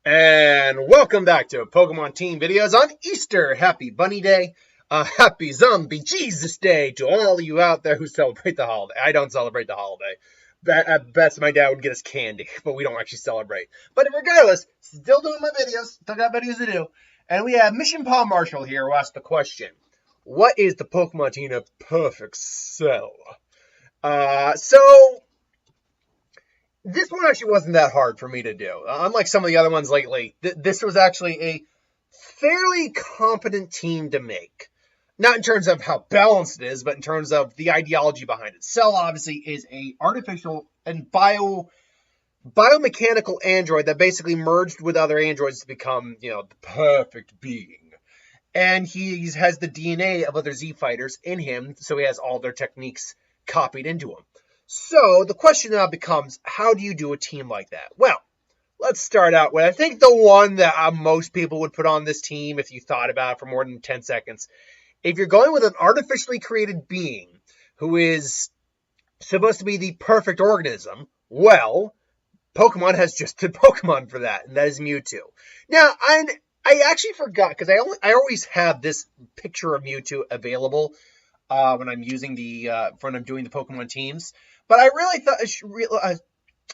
And welcome back to Pokemon Team Videos on Easter. Happy Bunny Day. Happy Zombie Jesus Day to all of you out there who celebrate the holiday. I don't celebrate the holiday. At best, my dad would get us candy, but we don't actually celebrate. But regardless, still doing my videos. Still got videos to do. And we have Mission Paw Marshall here who asked the question, what is the Pokemon team of Perfect Cell? So this one actually wasn't that hard for me to do. Unlike some of the other ones lately, this was actually a fairly competent team to make. Not in terms of how balanced it is, but in terms of the ideology behind it. Cell obviously is a artificial and biomechanical android that basically merged with other androids to become, the perfect being. And he has the DNA of other Z fighters in him, so he has all their techniques copied into him. So the question now becomes, how do you do a team like that? Well, let's start out with, I think the one that most people would put on this team if you thought about it for more than 10 seconds. If you're going with an artificially created being who is supposed to be the perfect organism, well, Pokemon has just a Pokemon for that, and that is Mewtwo. Now, I actually forgot, because I always have this picture of Mewtwo available when I'm using when I'm doing the Pokemon teams. But I really thought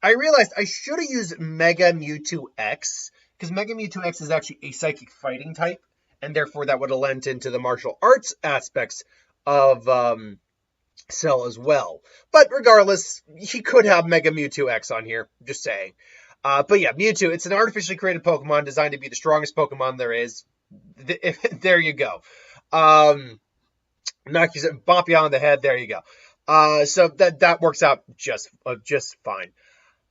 I realized I should have used Mega Mewtwo X, because Mega Mewtwo X is actually a psychic fighting type, and therefore that would have lent into the martial arts aspects of Cell as well. But regardless, he could have Mega Mewtwo X on here, just saying. But yeah, Mewtwo, it's an artificially created Pokemon designed to be the strongest Pokemon there is. There you go. Knock you, bop you on the head, there you go. So that works out just fine.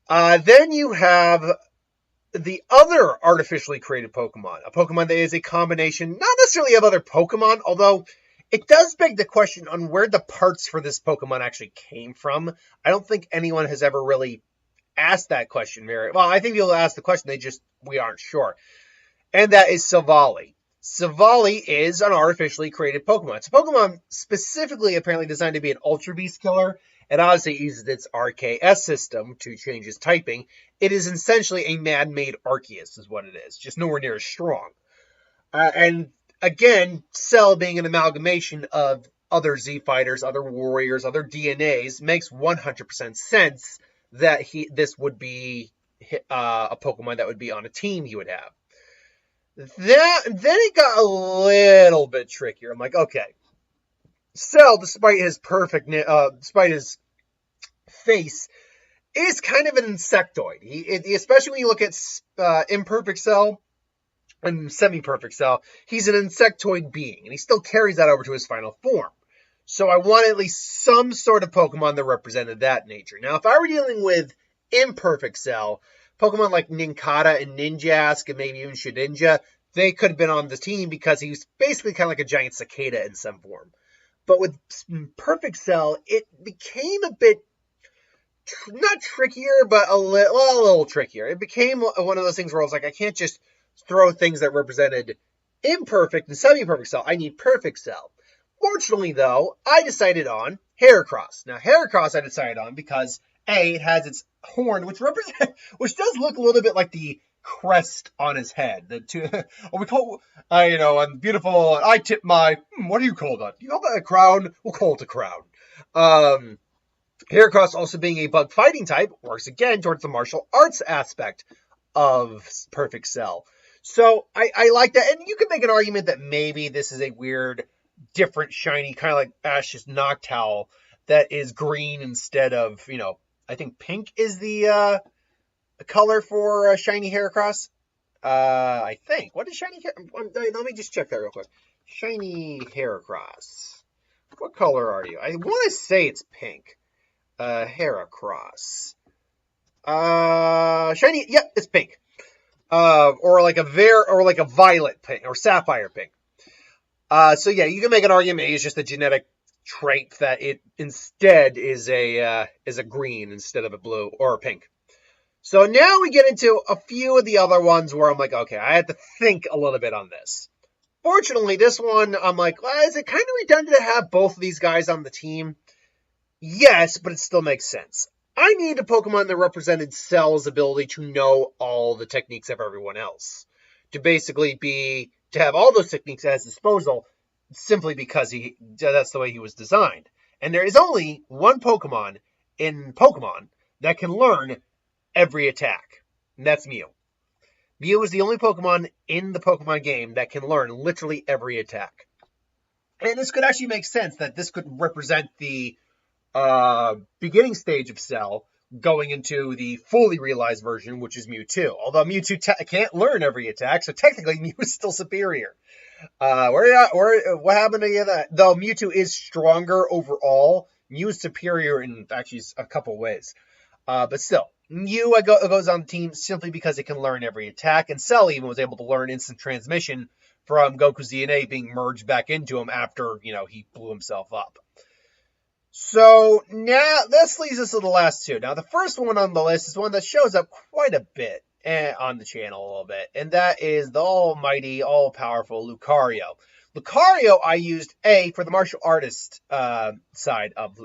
Then you have the other artificially created Pokemon, a Pokemon that is a combination, not necessarily of other Pokemon, although it does beg the question on where the parts for this Pokemon actually came from. I don't think anyone has ever really asked that question very well. I think people ask the question, we aren't sure. And that is Silvally. Silvally is an artificially created Pokemon. It's a Pokemon specifically apparently designed to be an Ultra Beast killer. It obviously uses its RKS system to change its typing. It is essentially a man-made Arceus is what it is, just nowhere near as strong. And again, Cell being an amalgamation of other Z fighters, other warriors, other DNAs, makes 100% sense that this would be a Pokemon that would be on a team he would have. Then it got a little bit trickier. I'm like, okay, Cell, despite his face, is kind of an insectoid. Especially when you look at imperfect Cell and semi-perfect Cell, he's an insectoid being, and he still carries that over to his final form. So I want at least some sort of Pokemon that represented that nature. Now, if I were dealing with imperfect Cell, Pokemon like Nincada and Ninjask and maybe even Shedinja, they could have been on the team because he was basically kind of like a giant cicada in some form. But with Perfect Cell, it became a bit, not trickier, but a little trickier. It became one of those things where I was like, I can't just throw things that represented imperfect and semi-perfect Cell. I need Perfect Cell. Fortunately, though, I decided on Heracross. Now, Heracross I decided on because it has its horn, which does look a little bit like the crest on his head. We call, beautiful. I tip my. What do you call that? You call that a crown? We'll call it a crown. Heracross, also being a bug fighting type, works again towards the martial arts aspect of Perfect Cell. So I like that, and you can make an argument that maybe this is a weird, different, shiny, kind of like Ash's Noctowl that is green instead of, I think pink is the color for shiny Heracross. I think. What is shiny let me just check that real quick. Shiny Heracross. What color are you? I want to say it's pink. Heracross. Shiny. Yep, it's pink. Or like a violet pink or sapphire pink. So yeah, you can make an argument it's just a genetic trait that it instead is a green instead of a blue or a pink. So now we get into a few of the other ones where I'm like, okay, I have to think a little bit on this. Fortunately, this one, I'm like, well, is it kind of redundant to have both of these guys on the team? Yes, but it still makes sense. I need a Pokemon that represented Cell's ability to know all the techniques of everyone else. To basically to have all those techniques at his disposal simply because that's the way he was designed. And there is only one Pokemon in Pokemon that can learn every attack. And that's Mew. Mew is the only Pokemon in the Pokemon game that can learn literally every attack. And this could actually make sense that this could represent the beginning stage of Cell going into the fully realized version, which is Mewtwo. Although Mewtwo can't learn every attack, so technically Mew is still superior. What happened to that? Though Mewtwo is stronger overall, Mew is superior in actually a couple ways. But still, Mew goes on the team simply because it can learn every attack, and Cell even was able to learn instant transmission from Goku's DNA being merged back into him after, he blew himself up. So now this leads us to the last two. Now the first one on the list is one that shows up quite a bit on the channel a little bit, and that is the almighty, all-powerful Lucario. Lucario I used for the martial artist side of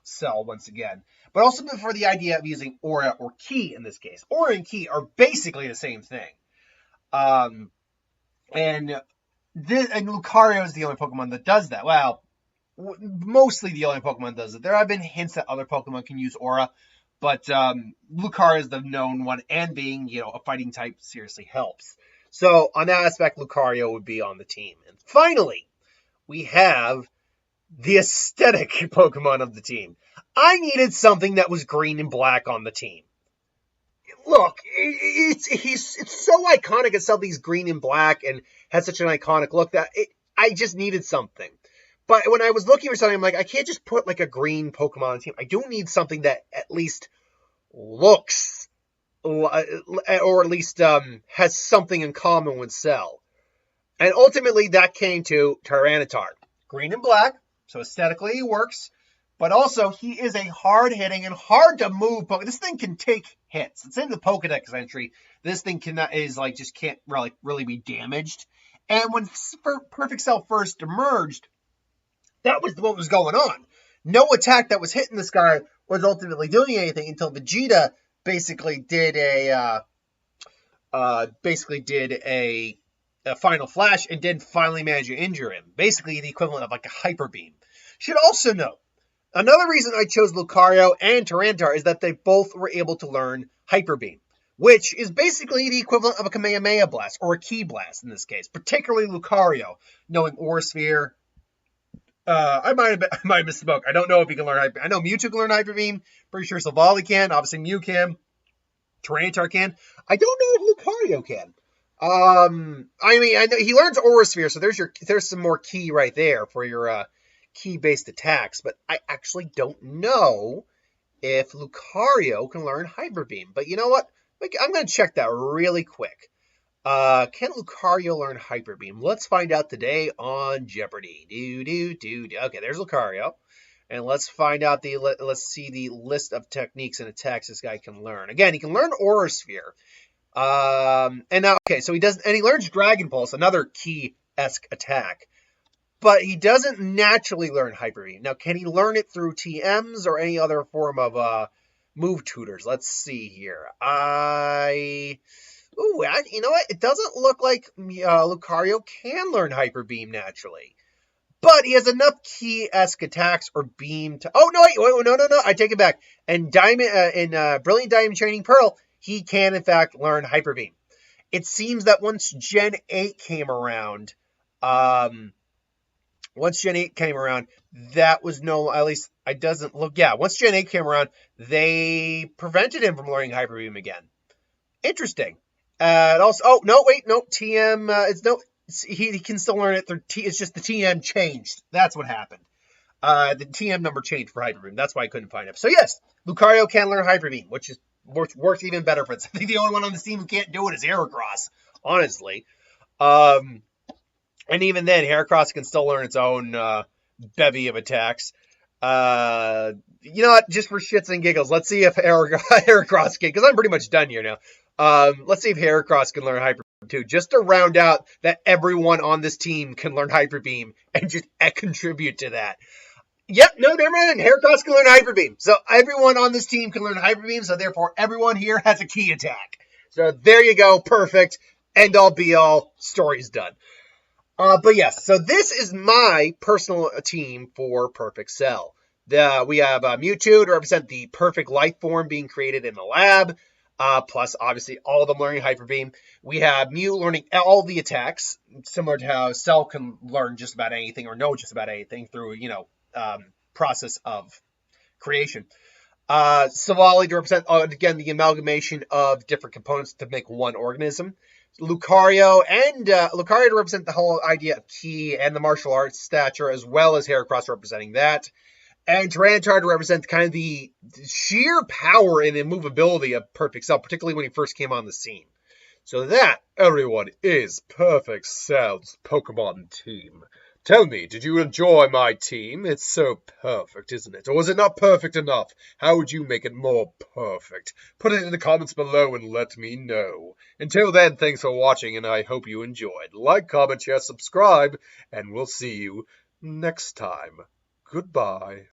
Cell once again, but also for the idea of using Aura or Ki in this case. Aura and Ki are basically the same thing. And Lucario is the only Pokemon that does that. Well, mostly the only Pokemon that does it. There have been hints that other Pokemon can use Aura, but Lucario is the known one, and being, a fighting type seriously helps. So on that aspect, Lucario would be on the team. And finally, we have the aesthetic Pokemon of the team. I needed something that was green and black on the team. Look, it's so iconic itself. He's green and black and has such an iconic look that I just needed something. But when I was looking for something, I'm like, I can't just put like a green Pokemon on the team. I do need something that at least looks, or at least has something in common with Cell. And ultimately, that came to Tyranitar. Green and black, so aesthetically he works. But also, he is a hard-hitting and hard-to-move Pokemon. This thing can take hits. It's in the Pokedex entry. This thing just can't really be damaged. And when Perfect Cell first emerged, that was what was going on. No attack that was hitting this guy was ultimately doing anything until Vegeta basically did a Final Flash and did finally manage to injure him. Basically, the equivalent of like a Hyper Beam. Should also note, another reason I chose Lucario and Tyranitar is that they both were able to learn Hyper Beam, which is basically the equivalent of a Kamehameha Blast, or a Ki Blast in this case, particularly Lucario, knowing Aura Sphere. I might have misspoke. I don't know if he can learn Hyper Beam. I know Mewtwo can learn Hyper Beam. Pretty sure Silvally can. Obviously, Mew can. Tyranitar can. I don't know if Lucario can. I know he learns Aura Sphere, so there's some more Ki right there for your Ki-based attacks, but I actually don't know if Lucario can learn Hyper Beam. But you know what? I'm going to check that really quick. Can Lucario learn Hyper Beam? Let's find out today on Jeopardy. Okay, there's Lucario. And let's find out let's see the list of techniques and attacks this guy can learn. Again, he can learn Aura Sphere. So he learns Dragon Pulse, another Ki-esque attack. But he doesn't naturally learn Hyper Beam. Now, can he learn it through TMs or any other form of move tutors? Let's see here. You know what? It doesn't look like Lucario can learn Hyper Beam naturally. But he has enough Ki-esque attacks or beam to... Oh, no, wait, no, I take it back. And Brilliant Diamond Shining Pearl, he can, in fact, learn Hyper Beam. It seems that once Gen 8 came around... Once Gen 8 came around, that was once Gen 8 came around, they prevented him from learning Hyper Beam again. Interesting. TM, he can still learn it through it's just the TM changed. That's what happened. The TM number changed for Hyper Beam. That's why I couldn't find it. So yes, Lucario can learn Hyper Beam, which is works even better for it. I think the only one on this team who can't do it is Heracross, honestly. And even then, Heracross can still learn its own bevy of attacks. You know what? Just for shits and giggles, let's see if Heracross can, because I'm pretty much done here now. Let's see if Heracross can learn Hyper Beam too, just to round out that everyone on this team can learn Hyper Beam and just contribute to that. Yep, no, never mind. Heracross can learn Hyper Beam. So everyone on this team can learn Hyper Beam, so therefore everyone here has a key attack. So there you go, perfect. End all be all, story's done. But yes, so this is my personal team for Perfect Cell. We have Mewtwo to represent the perfect life form being created in the lab, plus obviously all of them learning Hyper Beam. We have Mew learning all the attacks, similar to how Cell can learn just about anything or know just about anything through, process of creation. Silvally to represent, again, the amalgamation of different components to make one organism. Lucario to represent the whole idea of ki and the martial arts stature, as well as Heracross representing that. And Tyranitar to represent kind of the sheer power and immovability of Perfect Cell, particularly when he first came on the scene. So that, everyone, is Perfect Cell's Pokemon team. Tell me, did you enjoy my team? It's so perfect, isn't it? Or was it not perfect enough? How would you make it more perfect? Put it in the comments below and let me know. Until then, thanks for watching, and I hope you enjoyed. Like, comment, share, subscribe, and we'll see you next time. Goodbye.